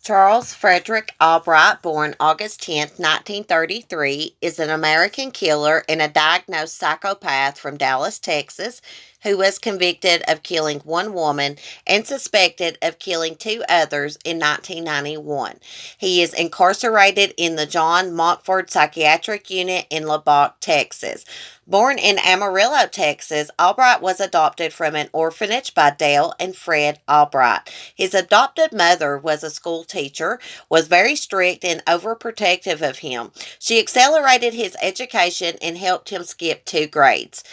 Charles Frederick Albright, born August 10th, 1933, is an American killer and a diagnosed psychopath from Dallas, Texas, who was convicted of killing one woman and suspected of killing two others in 1991. He is incarcerated in the John Montford Psychiatric Unit in Lubbock, Texas. Born in Amarillo, Texas, Albright was adopted from an orphanage by Dale and Fred Albright. His adopted mother was a school teacher, was very strict and overprotective of him. She accelerated his education and helped him skip two grades.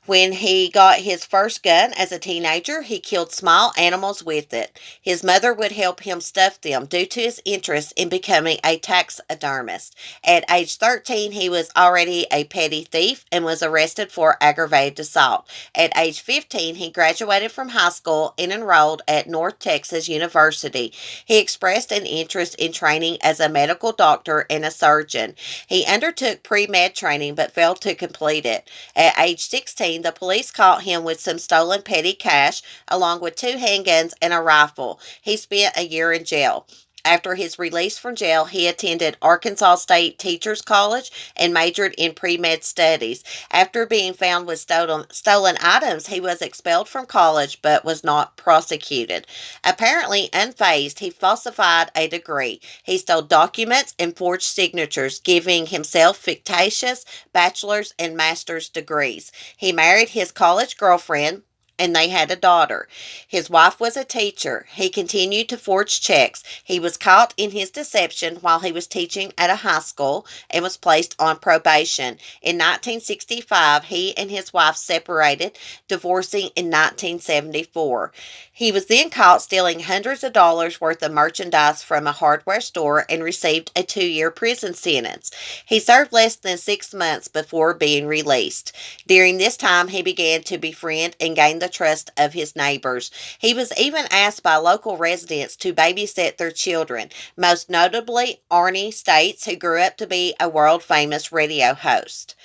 When he got his first gun as a teenager, he killed small animals with it. His mother would help him stuff them due to his interest in becoming a taxidermist. At age 13, he was already a petty thief and was arrested for aggravated assault. At age 15, he graduated from high school and enrolled at North Texas University. He expressed an interest in training as a medical doctor and a surgeon. He undertook pre-med training but failed to complete it. At age 16, the police caught him with some stolen petty cash, along with two handguns and a rifle. He spent a year in jail. After his release from jail, he attended Arkansas State Teachers College and majored in pre-med studies. After being found with stolen items, he was expelled from college but was not prosecuted. Apparently unfazed, he falsified a degree. He stole documents and forged signatures, giving himself fictitious bachelor's and master's degrees. He married his college girlfriend, and they had a daughter. His wife was a teacher. He continued to forge checks. He was caught in his deception while he was teaching at a high school and was placed on probation. In 1965, he and his wife separated, divorcing in 1974. He was then caught stealing hundreds of dollars worth of merchandise from a hardware store and received a 2-year prison sentence. He served less than 6 months before being released. During this time, he began to befriend and gain the trust of his neighbors. He was even asked by local residents to babysit their children, most notably Arnie States, who grew up to be a world-famous radio host.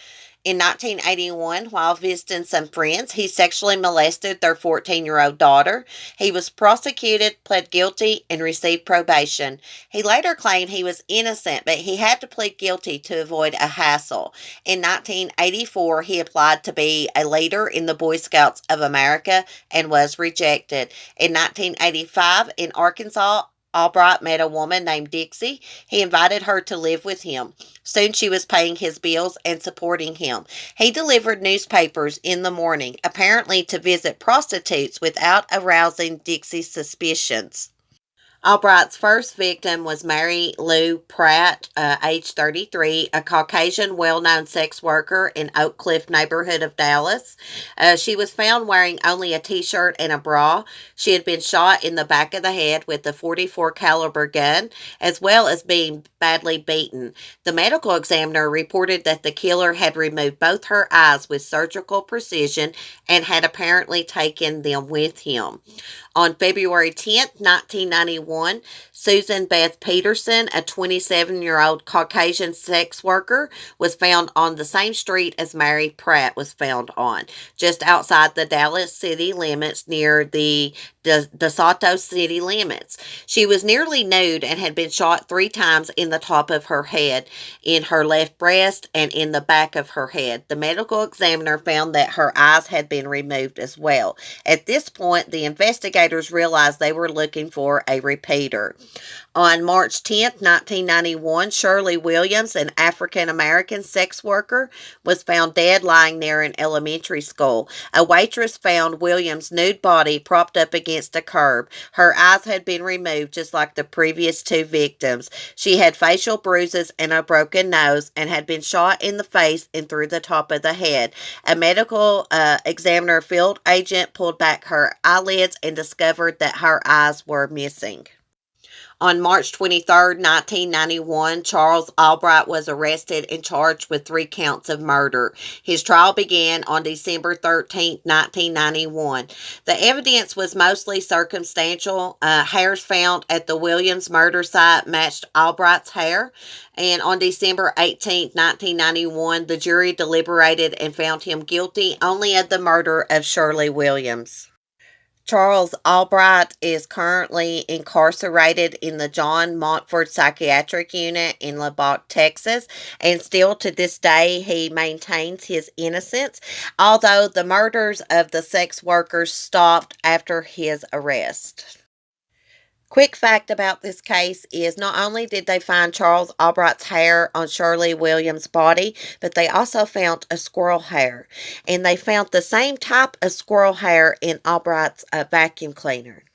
In 1981, while visiting some friends, he sexually molested their 14-year-old daughter. He was prosecuted, pled guilty, and received probation. He later claimed he was innocent, but he had to plead guilty to avoid a hassle. In 1984, he applied to be a leader in the Boy Scouts of America and was rejected. In 1985, in Arkansas, Albright met a woman named Dixie. He invited her to live with him. Soon she was paying his bills and supporting him. He delivered newspapers in the morning, apparently to visit prostitutes without arousing Dixie's suspicions. Albright's first victim was Mary Lou Pratt, age 33, a Caucasian well-known sex worker in Oak Cliff neighborhood of Dallas. She was found wearing only a t-shirt and a bra. She had been shot in the back of the head with a .44 caliber gun, as well as being badly beaten. The medical examiner reported that the killer had removed both her eyes with surgical precision and had apparently taken them with him. On February 10th, 1991, Susan Beth Peterson, a 27-year-old Caucasian sex worker, was found on the same street as Mary Pratt was found on, just outside the Dallas city limits near the DeSoto city limits. She was nearly nude and had been shot 3 times in the top of her head, in her left breast, and in the back of her head. The medical examiner found that her eyes had been removed as well. At this point, the investigators realized they were looking for a repeater. On March 10th, 1991, Shirley Williams, an African-American sex worker, was found dead lying near an elementary school. A waitress found Williams' nude body propped up against a curb. Her eyes had been removed just like the previous 2 victims. She had facial bruises and a broken nose and had been shot in the face and through the top of the head. A medical examiner field agent pulled back her eyelids and discovered that her eyes were missing. On March 23, 1991, Charles Albright was arrested and charged with 3 counts of murder. His trial began on December 13, 1991. The evidence was mostly circumstantial. Hairs found at the Williams murder site matched Albright's hair. And on December 18, 1991, the jury deliberated and found him guilty only of the murder of Shirley Williams. Charles Albright is currently incarcerated in the John Montford Psychiatric Unit in Lubbock, Texas, and still to this day he maintains his innocence, although the murders of the sex workers stopped after his arrest. Quick fact about this case is not only did they find Charles Albright's hair on Shirley Williams' body, but they also found a squirrel hair. And they found the same type of squirrel hair in Albright's vacuum cleaner.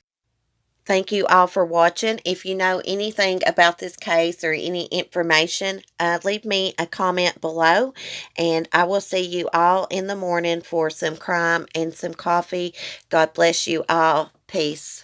Thank you all for watching. If you know anything about this case or any information, leave me a comment below. And I will see you all in the morning for some crime and some coffee. God bless you all. Peace.